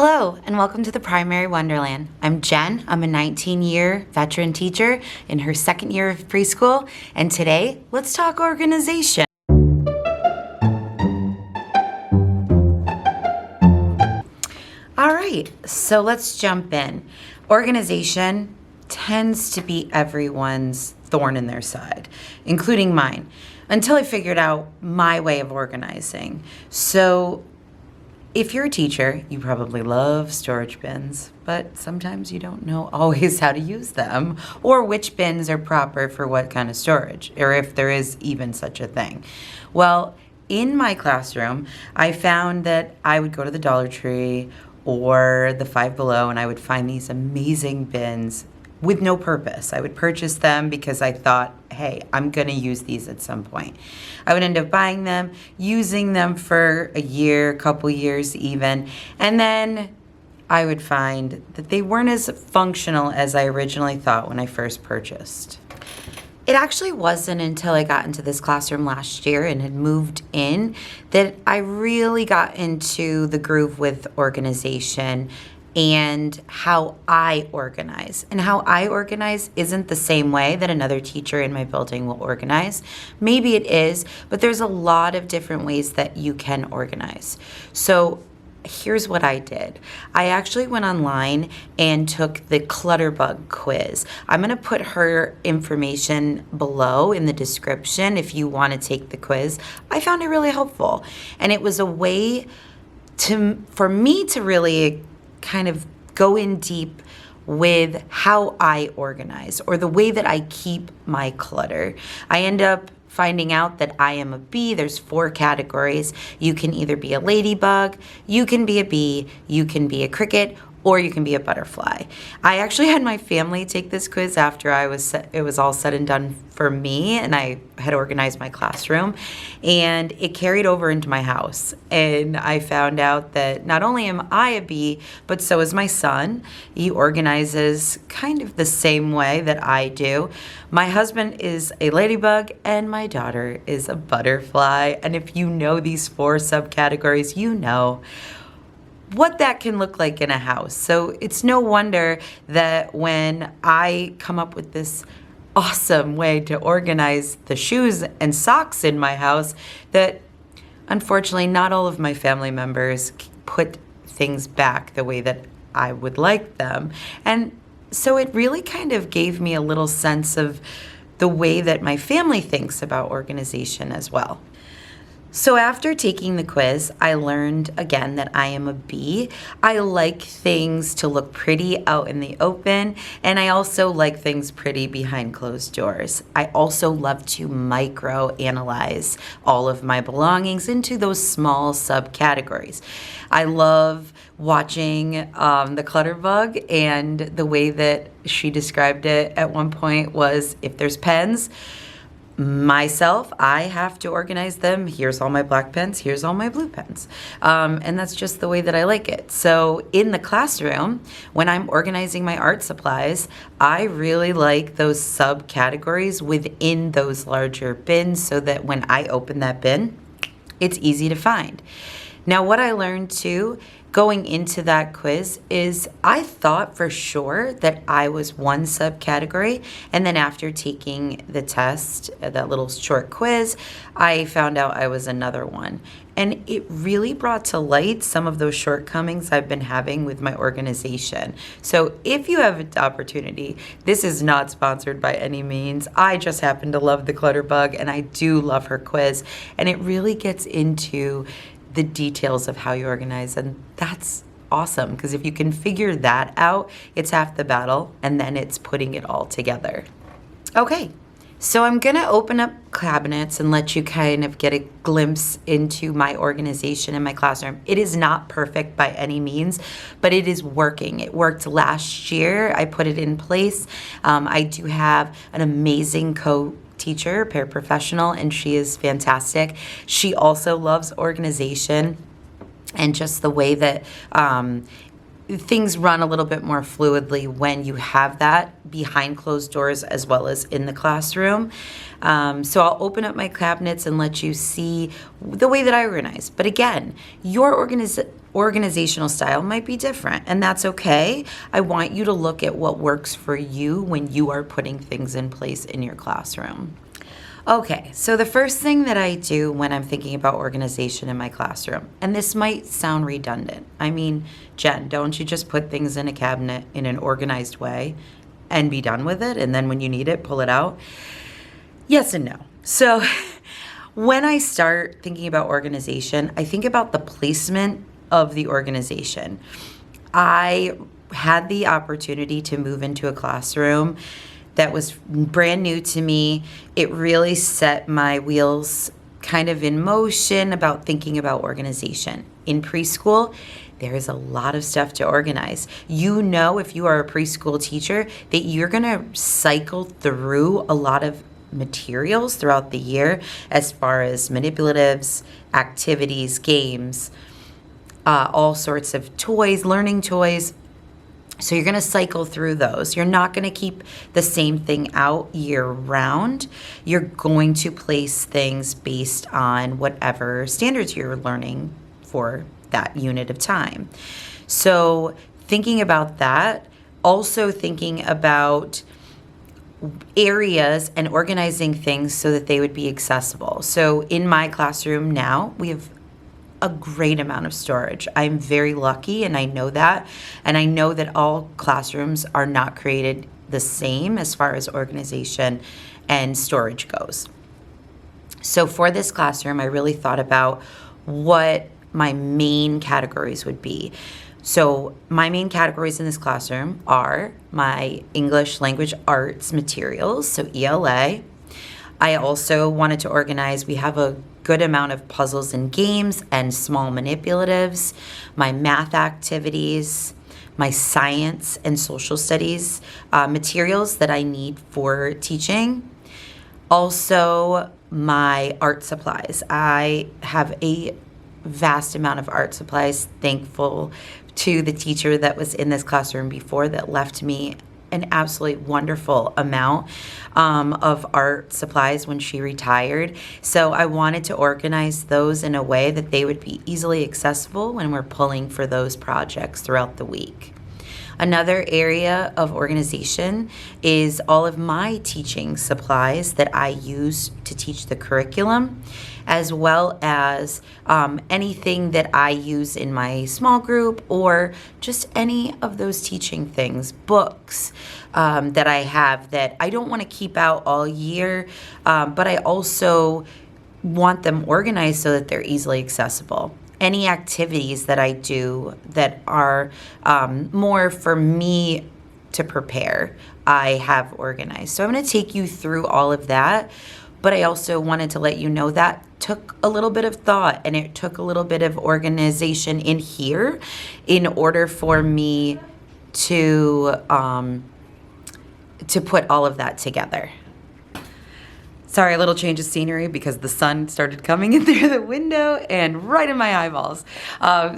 Hello, and welcome to the Primary Wonderland. I'm Jen. I'm a 19-year veteran teacher in her second year of preschool, and today, let's talk organization. All right, so let's jump in. Organization tends to be everyone's thorn in their side, including mine, until I figured out my way of organizing. So if you're a teacher, you probably love storage bins, but sometimes you don't know always how to use them or which bins are proper for what kind of storage, or if there is even such a thing. Well, in my classroom, I found that I would go to the Dollar Tree or the Five Below and I would find these amazing bins with no purpose. I would purchase them because I thought, hey, I'm gonna use these at some point. I would end up buying them, using them for a year, a couple years even, and then I would find that they weren't as functional as I originally thought when I first purchased. It actually wasn't until I got into this classroom last year and had moved in that I really got into the groove with organization and how I organize. And how I organize isn't the same way that another teacher in my building will organize. Maybe it is, but there's a lot of different ways that you can organize. So here's what I did. I actually went online and took the Clutterbug quiz. I'm gonna put her information below in the description if you wanna take the quiz. I found it really helpful. And it was a way for me to really kind of go in deep with how I organize or the way that I keep my clutter. I end up finding out that I am a bee. There's 4 categories. You can either be a ladybug, you can be a bee, you can be a cricket, or you can be a butterfly. I actually had my family take this quiz after it was all said and done for me, and I had organized my classroom, and it carried over into my house. And I found out that not only am I a bee, but so is my son. He organizes kind of the same way that I do. My husband is a ladybug, and my daughter is a butterfly. And if you know these 4 subcategories, you know what that can look like in a house. So it's no wonder that when I come up with this awesome way to organize the shoes and socks in my house, that unfortunately not all of my family members put things back the way that I would like them. And so it really kind of gave me a little sense of the way that my family thinks about organization as well. So after taking the quiz, I learned again that I am a bee. I like things to look pretty out in the open, and I also like things pretty behind closed doors. I also love to micro-analyze all of my belongings into those small subcategories. I love watching the Clutterbug, and the way that she described it at one point was, if there's pens, myself, I have to organize them. Here's all my black pens, here's all my blue pens. And that's just the way that I like it. So in the classroom, when I'm organizing my art supplies, I really like those subcategories within those larger bins so that when I open that bin, it's easy to find. Now, what I learned too, going into that quiz, is I thought for sure that I was one subcategory, and then after taking the test, that little short quiz, I found out I was another one. And it really brought to light some of those shortcomings I've been having with my organization. So if you have an opportunity, this is not sponsored by any means. I just happen to love the Clutterbug, and I do love her quiz, and it really gets into the details of how you organize, and that's awesome, because if you can figure that out, it's half the battle, and then it's putting it all together. Okay, so I'm gonna open up cabinets and let you kind of get a glimpse into my organization in my classroom. It is not perfect by any means, but it is working. It worked last year. I put it in place. I do have an amazing teacher, paraprofessional, and she is fantastic. She also loves organization and just the way that things run a little bit more fluidly when you have that behind closed doors as well as in the classroom. So I'll open up my cabinets and let you see the way that I organize. But again, your organizational style might be different, and that's okay. I want you to look at what works for you when you are putting things in place in your classroom. Okay, so the first thing that I do when I'm thinking about organization in my classroom, and this might sound redundant. I mean, Jen, don't you just put things in a cabinet in an organized way and be done with it, and then when you need it, pull it out? Yes and no. So when I start thinking about organization, I think about the placement of the organization. I had the opportunity to move into a classroom that was brand new to me. It really set my wheels kind of in motion about thinking about organization. In preschool, there is a lot of stuff to organize. You know, if you are a preschool teacher, that you're gonna cycle through a lot of materials throughout the year as far as manipulatives, activities, games, all sorts of toys, learning toys. So you're going to cycle through those. You're not going to keep the same thing out year round. You're going to place things based on whatever standards you're learning for that unit of time. So thinking about that, also thinking about areas and organizing things so that they would be accessible. So in my classroom now, we have a great amount of storage. I'm very lucky, and I know that. And I know that all classrooms are not created the same as far as organization and storage goes. So for this classroom, I really thought about what my main categories would be. So my main categories in this classroom are my English language arts materials, so ELA. I also wanted to organize, we have a good amount of puzzles and games and small manipulatives, my math activities, my science and social studies materials that I need for teaching. Also, my art supplies. I have a vast amount of art supplies, thankful to the teacher that was in this classroom before that left me an absolutely wonderful amount of art supplies when she retired. So I wanted to organize those in a way that they would be easily accessible when we're pulling for those projects throughout the week. Another area of organization is all of my teaching supplies that I use to teach the curriculum, as well as anything that I use in my small group or just any of those teaching things, books that I have that I don't want to keep out all year, but I also want them organized so that they're easily accessible. Any activities that I do that are more for me to prepare, I have organized. So I'm going to take you through all of that, but I also wanted to let you know that took a little bit of thought and it took a little bit of organization in here in order for me to put all of that together. Sorry, a little change of scenery because the sun started coming in through the window and right in my eyeballs.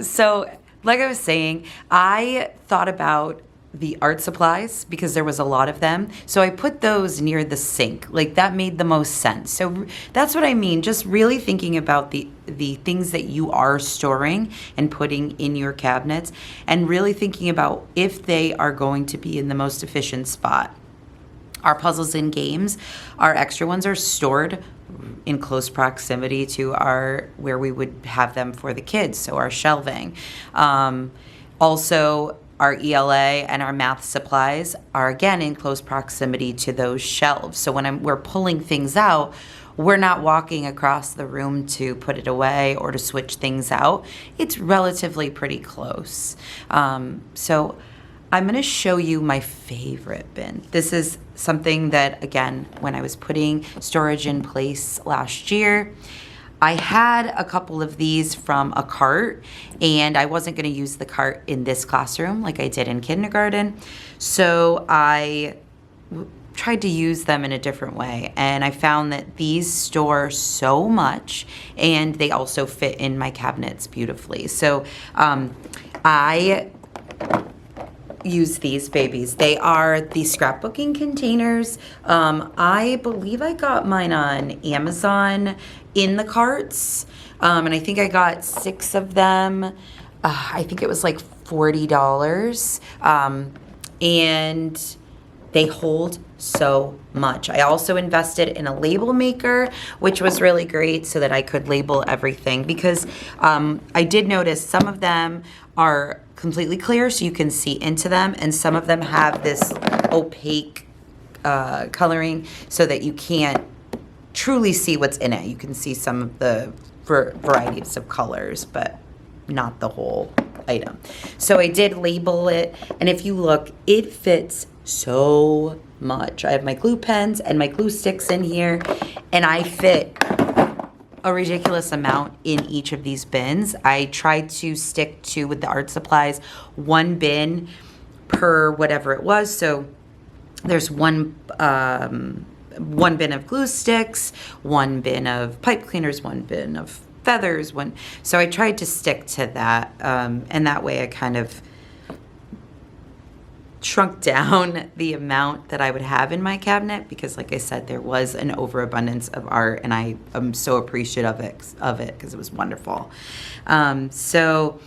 So like I was saying, I thought about the art supplies because there was a lot of them. So I put those near the sink. Like that made the most sense. So that's what I mean. Just really thinking about the things that you are storing and putting in your cabinets and really thinking about if they are going to be in the most efficient spot. Our puzzles and games, our extra ones are stored in close proximity to where we would have them for the kids, so our shelving. Also, our ELA and our math supplies are again in close proximity to those shelves. So when we're pulling things out, we're not walking across the room to put it away or to switch things out. It's relatively pretty close. So I'm going to show you my favorite bin. This is something that, again, when I was putting storage in place last year, I had a couple of these from a cart, and I wasn't going to use the cart in this classroom like I did in kindergarten. So I tried to use them in a different way, and I found that these store so much, and they also fit in my cabinets beautifully. So I use these babies. They are the scrapbooking containers. I believe I got mine on Amazon in the carts, and I think I got 6 of them. I think it was like $40. And they hold so much. I also invested in a label maker, which was really great so that I could label everything, because I did notice some of them are completely clear so you can see into them, and some of them have this opaque coloring so that you can't truly see what's in it. You can see some of the varieties of colors, but not the whole item. So I did label it, and if you look, it fits so much. I have my glue pens and my glue sticks in here, and I fit a ridiculous amount in each of these bins. I tried to stick to, with the art supplies, one bin per whatever it was. So there's one bin of glue sticks, one bin of pipe cleaners, one bin of feathers, one. So I tried to stick to that, and that way I kind of shrunk down the amount that I would have in my cabinet, because like I said, there was an overabundance of art, and I am so appreciative of it because it was wonderful. So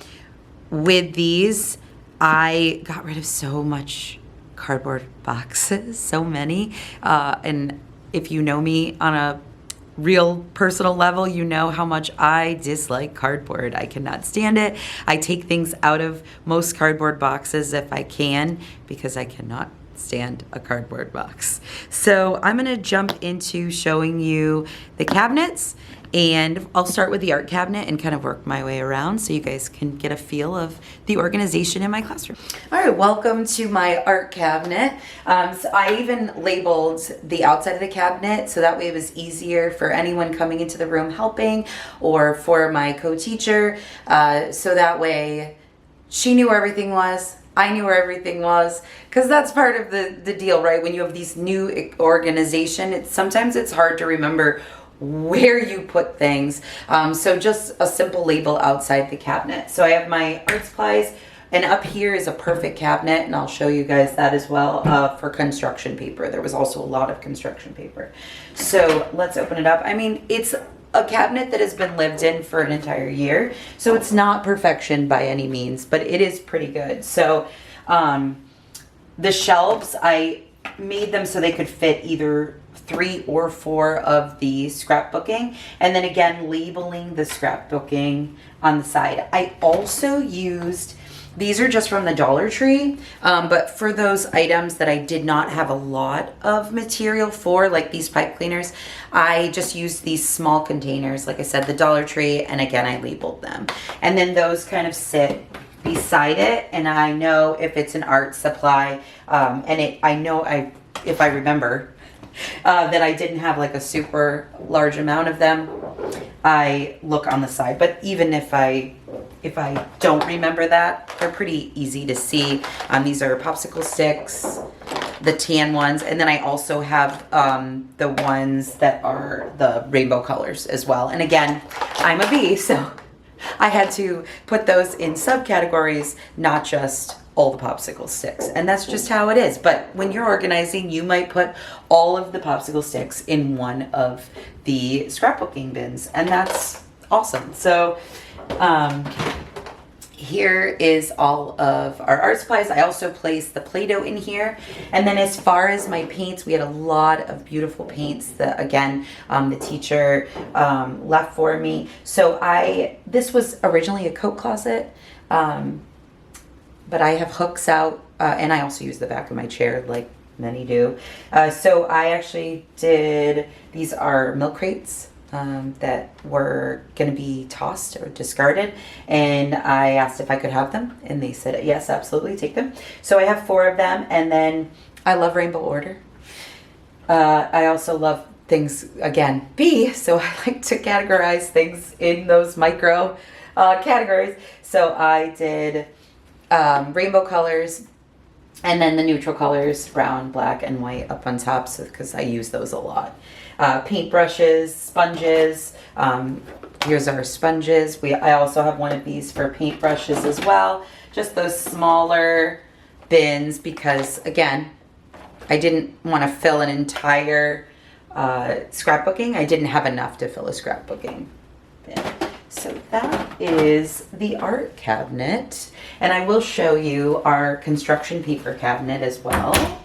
with these, I got rid of so much cardboard boxes, so many, and if you know me on a real personal level, you know how much I dislike cardboard. I cannot stand it. I take things out of most cardboard boxes if I can, because I cannot stand a cardboard box. So I'm gonna jump into showing you the cabinets, and I'll start with the art cabinet and kind of work my way around so you guys can get a feel of the organization in my classroom. All right, welcome to my art cabinet. So I even labeled the outside of the cabinet so that way it was easier for anyone coming into the room helping, or for my co-teacher, so that way she knew where everything was, I knew where everything was, because that's part of the deal, right? When you have these new organization, sometimes it's hard to remember where you put things. So just a simple label outside the cabinet. So I have my art supplies, and up here is a perfect cabinet, and I'll show you guys that as well, for construction paper. There was also a lot of construction paper. So let's open it up. I mean, it's a cabinet that has been lived in for an entire year, so it's not perfection by any means, but it is pretty good. So the shelves, I made them so they could fit either 3 or 4 of the scrapbooking, and then again labeling the scrapbooking on the side. I also used, these are just from the Dollar Tree, but for those items that I did not have a lot of material for, like these pipe cleaners, I just used these small containers, like I said, the Dollar Tree, and again I labeled them, and then those kind of sit beside it, and I know if it's an art supply, and I know if I remember that I didn't have like a super large amount of them, I look on the side. But even if I don't remember that, they're pretty easy to see. These are popsicle sticks, the tan ones, and then I also have the ones that are the rainbow colors as well. And again, I'm a bee, so I had to put those in subcategories, not just all the popsicle sticks, and that's just how it is. But when you're organizing, you might put all of the popsicle sticks in one of the scrapbooking bins, and that's awesome. So here is all of our art supplies. I also placed the Play-Doh in here, and then as far as my paints, we had a lot of beautiful paints that again the teacher left for me. So this was originally a coat closet, but I have hooks out, and I also use the back of my chair like many do. So I actually did, these are milk crates that were going to be tossed or discarded, and I asked if I could have them, and they said yes, absolutely, take them. So I have 4 of them, and then I love Rainbow Order. I also love things, again, B, so I like to categorize things in those micro categories. So I did rainbow colors, and then the neutral colors, brown, black, and white up on top, so because I use those a lot. Paintbrushes, sponges. Here's our sponges. I also have one of these for paintbrushes as well. Just those smaller bins because, again, I didn't want to fill an entire scrapbooking. I didn't have enough to fill a scrapbooking bin. So that is the art cabinet, and I will show you our construction paper cabinet as well.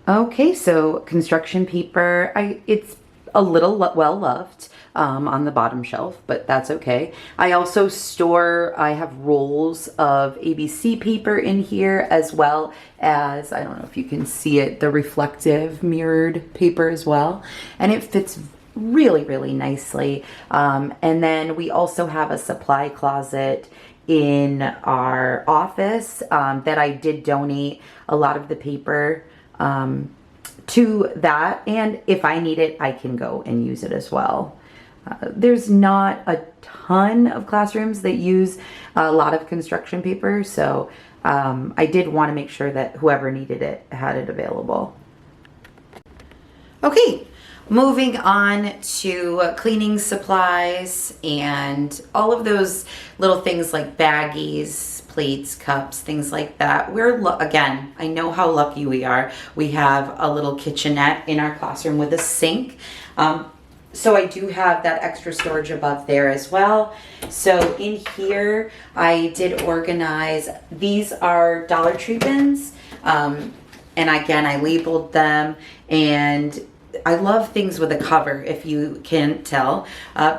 Okay, so construction paper, it's a little well loved on the bottom shelf, but that's okay. I also I have rolls of ABC paper in here, as well as, I don't know if you can see it, the reflective mirrored paper as well. And it fits really, really nicely. And then we also have a supply closet in our office that I did donate a lot of the paper to that, and if I need it, I can go and use it as well. There's not a ton of classrooms that use a lot of construction paper, so I did want to make sure that whoever needed it had it available. Okay, moving on to cleaning supplies and all of those little things like baggies, plates, cups, things like that. Again, I know how lucky we are. We have a little kitchenette in our classroom with a sink. So I do have that extra storage above there as well. So in here, I did organize, these are Dollar Tree bins. And again, I labeled them, and I love things with a cover, if you can't tell,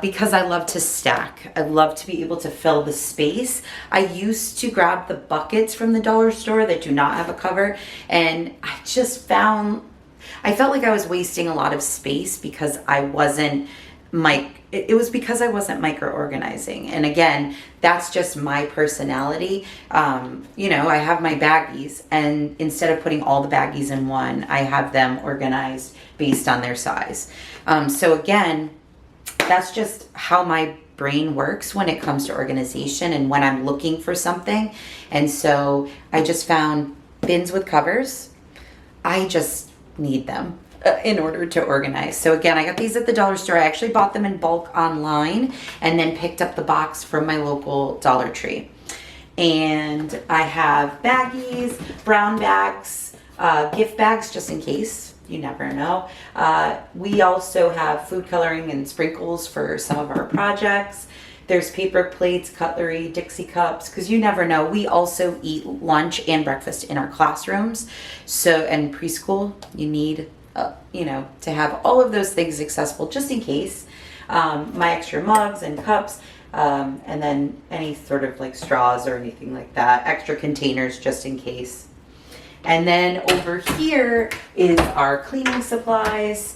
because I love to stack. I love to be able to fill the space. I used to grab the buckets from the dollar store that do not have a cover, and I felt like I was wasting a lot of space because it was because I wasn't micro-organizing. And again, that's just my personality. I have my baggies, and instead of putting all the baggies in one, I have them organized based on their size. So again, that's just how my brain works when it comes to organization and when I'm looking for something. And so I just found bins with covers. I just need them in order to organize. So again, I got these at the dollar store. I actually bought them in bulk online and then picked up the box from my local Dollar Tree. And I have baggies, brown bags, gift bags just in case. You never know. We also have food coloring and sprinkles for some of our projects. There's paper plates, cutlery, Dixie cups, because you never know. We also eat lunch and breakfast in our classrooms. So, and preschool, you need, to have all of those things accessible just in case. My extra mugs and cups, and then any sort of like straws or anything like that. Extra containers just in case. And then over here is our cleaning supplies.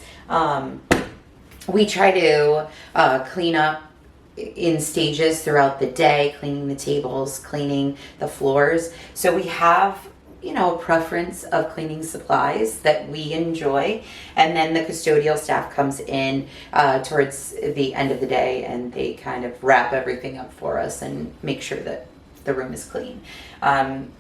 We try to clean up in stages throughout the day, cleaning the tables, cleaning the floors. So we have, a preference of cleaning supplies that we enjoy. And then the custodial staff comes in towards the end of the day, and they kind of wrap everything up for us and make sure that the room is clean.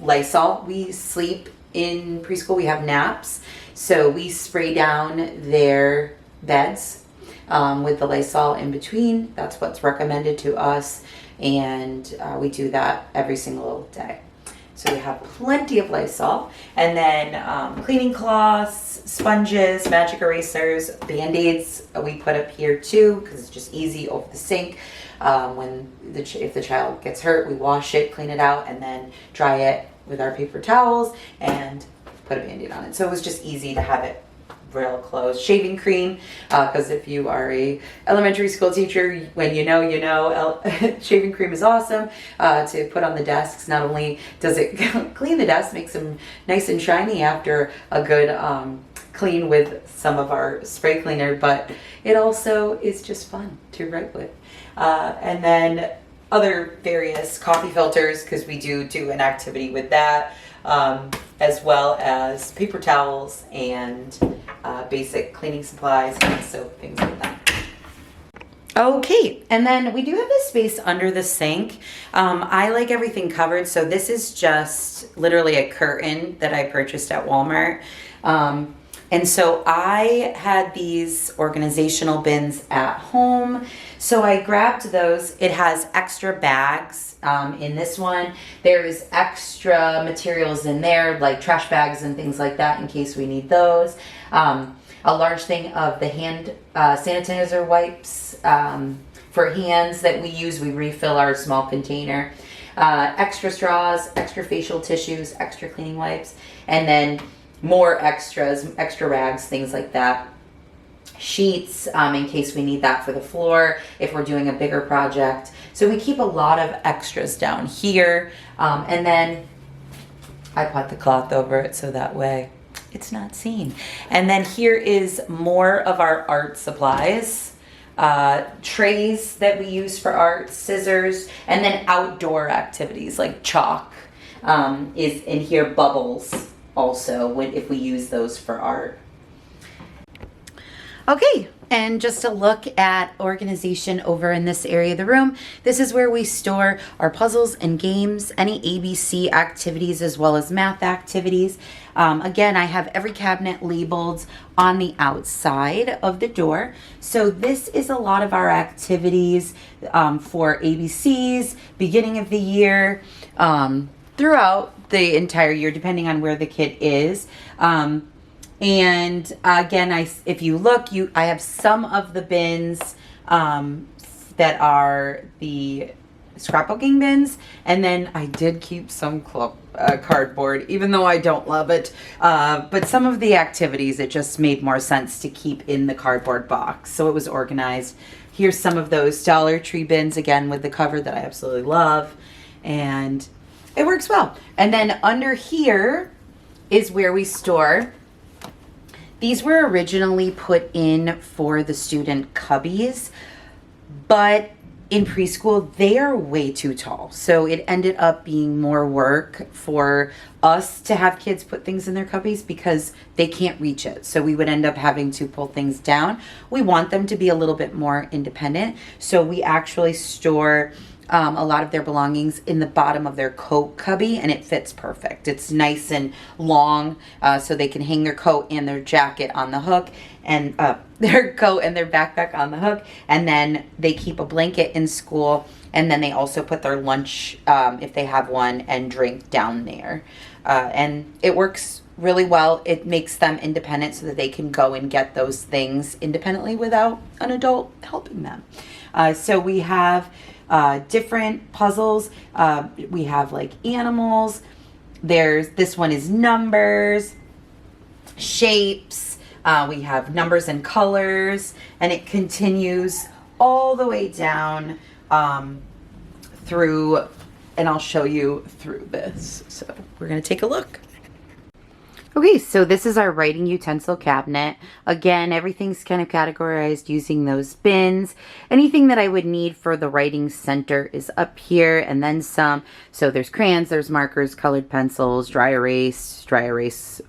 Lysol, we sleep in preschool, we have naps. So we spray down their beds with the Lysol in between. That's what's recommended to us, and we do that every single day. So we have plenty of Lysol, and then cleaning cloths, sponges, magic erasers, Band-Aids we put up here too, because it's just easy over the sink. If the child gets hurt, we wash it, clean it out, and then dry it with our paper towels and put a Band-Aid on it. So it was just easy to have it real close. Shaving cream, because if you are a elementary school teacher, when you know, shaving cream is awesome to put on the desks. Not only does it clean the desks, makes them nice and shiny after a good clean with some of our spray cleaner, but it also is just fun to write with. And then other various coffee filters, because we do an activity with that, as well as paper towels and basic cleaning supplies, and soap, things like that. Okay, and then we do have this space under the sink. I like everything covered, so this is just literally a curtain that I purchased at Walmart. And so I had these organizational bins at home. So I grabbed those. It has extra bags in this one. There's extra materials in there, like trash bags and things like that, in case we need those. A large thing of the hand sanitizer wipes For hands that we use, we refill our small container. Extra straws, extra facial tissues, extra cleaning wipes, and then more extras, extra rags, things like that. Sheets, in case we need that for the floor, if we're doing a bigger project. So we keep a lot of extras down here. And then I put the cloth over it so that way it's not seen. And then here is more of our art supplies. Trays that we use for art, scissors, and then outdoor activities like chalk is in here, bubbles also, if we use those for art. Okay, and just a look at organization over in this area of the room. This is where we store our puzzles and games, any ABC activities as well as math activities. Again, I have every cabinet labeled on the outside of the door. So this is a lot of our activities for ABCs, beginning of the year, throughout the entire year, depending on where the kid is. And again, if you look, I have some of the bins that are the scrapbooking bins, and then I did keep some cardboard, even though I don't love it. But some of the activities, it just made more sense to keep in the cardboard box, so it was organized. Here's some of those Dollar Tree bins, again with the cover that I absolutely love, and it works well. And then under here is where we store. These were originally put in for the student cubbies, but in preschool, they are way too tall. So it ended up being more work for us to have kids put things in their cubbies because they can't reach it. So we would end up having to pull things down. We want them to be a little bit more independent. So we actually store a lot of their belongings in the bottom of their coat cubby, and it fits perfect. It's nice and long, so they can hang their coat and their jacket on the hook, and their coat and their backpack on the hook, and then they keep a blanket in school, and then they also put their lunch, if they have one, and drink down there. And it works really well. It makes them independent so that they can go and get those things independently without an adult helping them. So we have different puzzles. We have like animals. This one is numbers, shapes. We have numbers and colors, and it continues all the way down through, and I'll show you through this. So we're going to take a look. Okay, so this is our writing utensil cabinet. Again, everything's kind of categorized using those bins. Anything that I would need for the writing center is up here, and then some. So there's crayons, there's markers, colored pencils, dry erasers,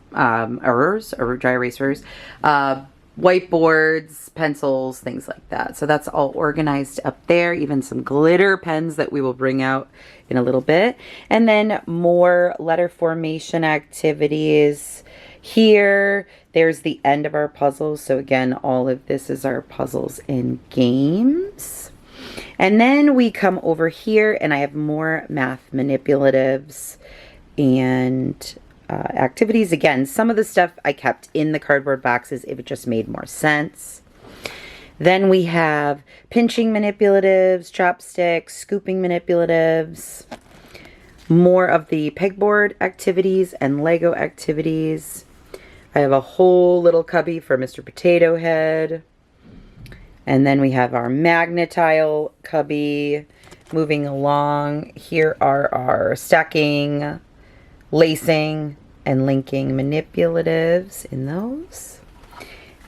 whiteboards, pencils, things like that. So that's all organized up there, even some glitter pens that we will bring out in a little bit. And then more letter formation activities. Here, there's the end of our puzzles. So again, all of this is our puzzles and games. And then we come over here and I have more math manipulatives and activities. Again, some of the stuff I kept in the cardboard boxes if it just made more sense. Then we have pinching manipulatives, chopsticks, scooping manipulatives, more of the pegboard activities and Lego activities. I have a whole little cubby for Mr. Potato Head. And then we have our Magnetile cubby. Moving along, here are our stacking, lacing, and linking manipulatives in those.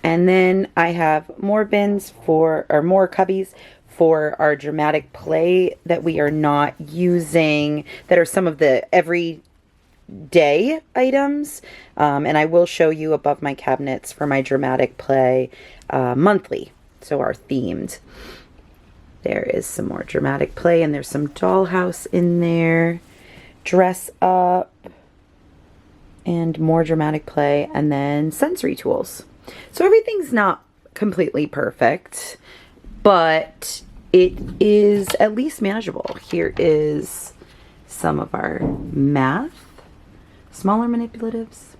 And then I have more bins more cubbies for our dramatic play that we are not using, that are some of the everyday items. And I will show you above my cabinets for my dramatic play monthly, so are themed. There is some more dramatic play, and there's some dollhouse in there, dress up, and more dramatic play, and then sensory tools. So everything's not completely perfect, but it is at least manageable. Here is some of our math, smaller manipulatives.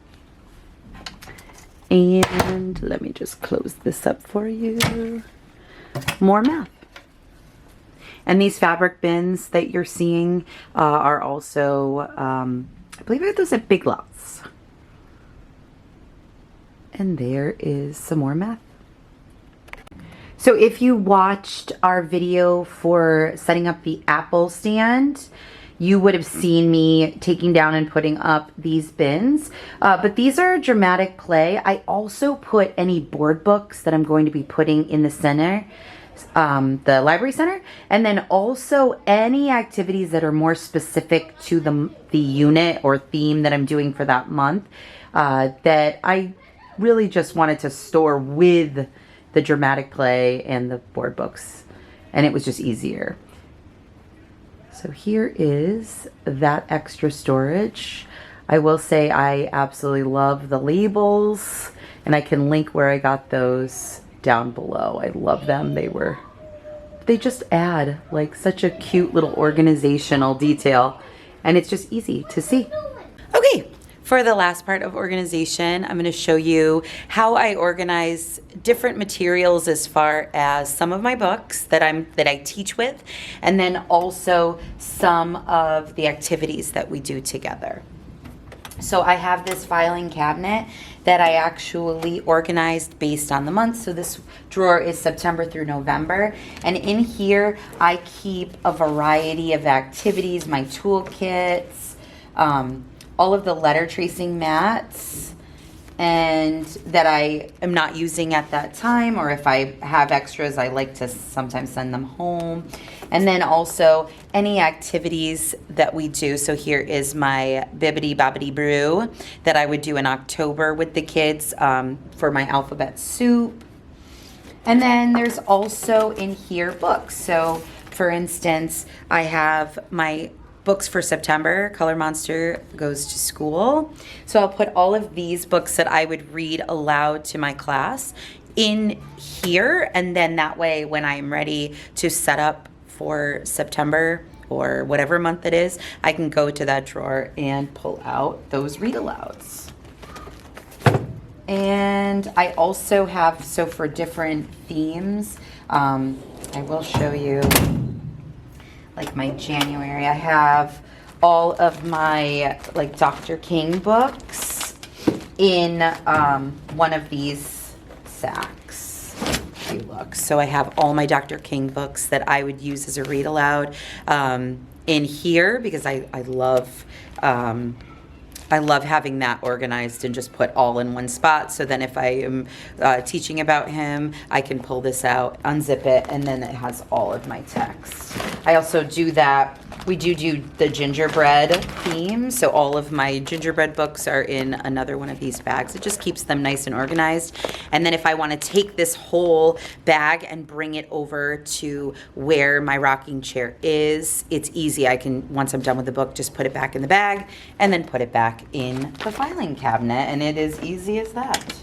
And let me just close this up for you. More math. And these fabric bins that you're seeing are also, I believe I got those at Big Lots. And there is some more meth. So if you watched our video for setting up the Apple stand, you would have seen me taking down and putting up these bins. But these are dramatic play. I also put any board books that I'm going to be putting in the center, the library center, and then also any activities that are more specific to the unit or theme that I'm doing for that month, that I really just wanted to store with the dramatic play and the board books, and it was just easier. So here is that extra storage. I will say I absolutely love the labels, and I can link where I got those down below. I love them. They just add like such a cute little organizational detail, and it's just easy to see. Okay. For the last part of organization, I'm going to show you how I organize different materials as far as some of my books that I teach with, and then also some of the activities that we do together. So I have this filing cabinet that I actually organized based on the month. So this drawer is September through November. And in here, I keep a variety of activities, my toolkits, all of the letter tracing mats, and that I am not using at that time, or if I have extras, I like to sometimes send them home. And then also any activities that we do. So here is my Bibbidi Bobbidi Brew that I would do in October with the kids for my alphabet soup. And then there's also in here books. So for instance, I have my books for September. Color Monster goes to school. So I'll put all of these books that I would read aloud to my class in here, and then that way when I'm ready to set up for September or whatever month it is, I can go to that drawer and pull out those read alouds. And I also have, so for different themes, I will show you like my January. I have all of my like Dr. King books in one of these sacks. If you look, so I have all my Dr. King books that I would use as a read aloud in here, because I love having that organized and just put all in one spot. So then if I am teaching about him, I can pull this out, unzip it, and then it has all of my text. I also do that. We do the gingerbread theme. So all of my gingerbread books are in another one of these bags. It just keeps them nice and organized. And then if I want to take this whole bag and bring it over to where my rocking chair is, it's easy. I can, once I'm done with the book, just put it back in the bag and then put it back in the filing cabinet, and it is easy as that.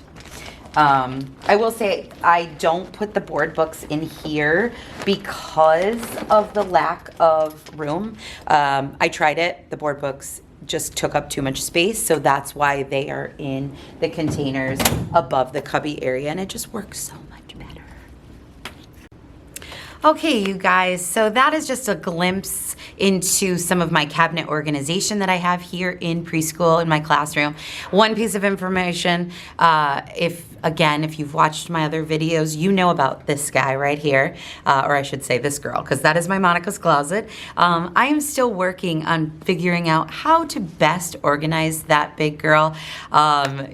I will say I don't put the board books in here because of the lack of room. I tried it. The board books just took up too much space, so that's why they are in the containers above the cubby area, and it just works so much better. Okay, you guys, so that is just a glimpse into some of my cabinet organization that I have here in preschool in my classroom. One piece of information, if you've watched my other videos, you know about this guy right here, or I should say this girl, because that is my Monica's Closet. I am still working on figuring out how to best organize that big girl.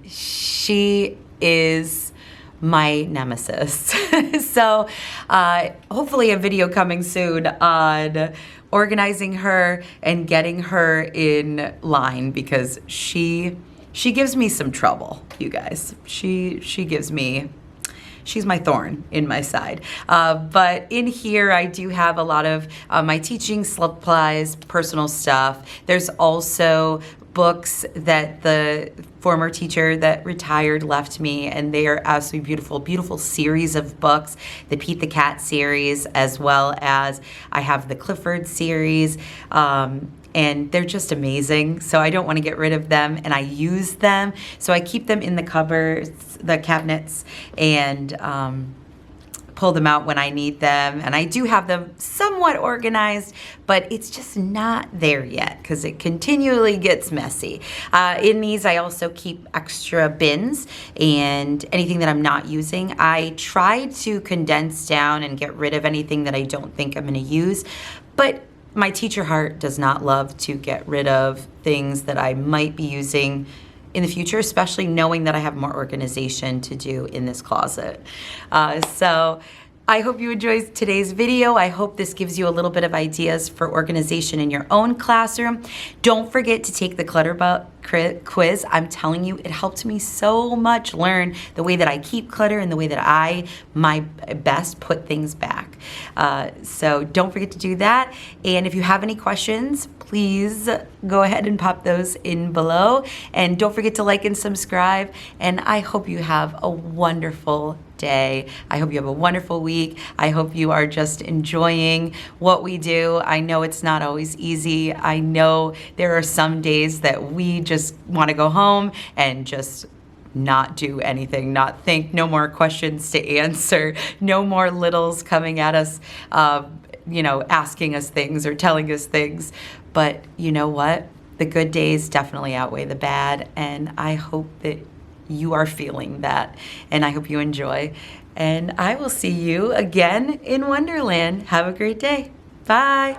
She is my nemesis. So hopefully a video coming soon on organizing her and getting her in line, because she gives me some trouble, you guys. She's my thorn in my side. But in here, I do have a lot of my teaching supplies, personal stuff. There's also books that the former teacher that retired left me, and they are absolutely beautiful, beautiful series of books. The Pete the Cat series, as well as I have the Clifford series. And they're just amazing. So I don't want to get rid of them, and I use them. So I keep them in the cupboards, the cabinets, and pull them out when I need them, and I do have them somewhat organized, but it's just not there yet because it continually gets messy. In these, I also keep extra bins and anything that I'm not using. I try to condense down and get rid of anything that I don't think I'm going to use, but my teacher heart does not love to get rid of things that I might be using in the future, especially knowing that I have more organization to do in this closet. So I hope you enjoyed today's video. I hope this gives you a little bit of ideas for organization in your own classroom. Don't forget to take the Clutterbug quiz. I'm telling you, it helped me so much learn the way that I keep clutter and the way that I, my best, put things back. So don't forget to do that. And if you have any questions, please go ahead and pop those in below. And don't forget to like and subscribe. And I hope you have a wonderful day. I hope you have a wonderful week. I hope you are just enjoying what we do. I know it's not always easy. I know there are some days that we just want to go home and just not do anything, not think, no more questions to answer, no more littles coming at us, asking us things or telling us things. But you know what? The good days definitely outweigh the bad, and I hope that you are feeling that, and I hope you enjoy. And I will see you again in Wonderland. Have a great day. Bye.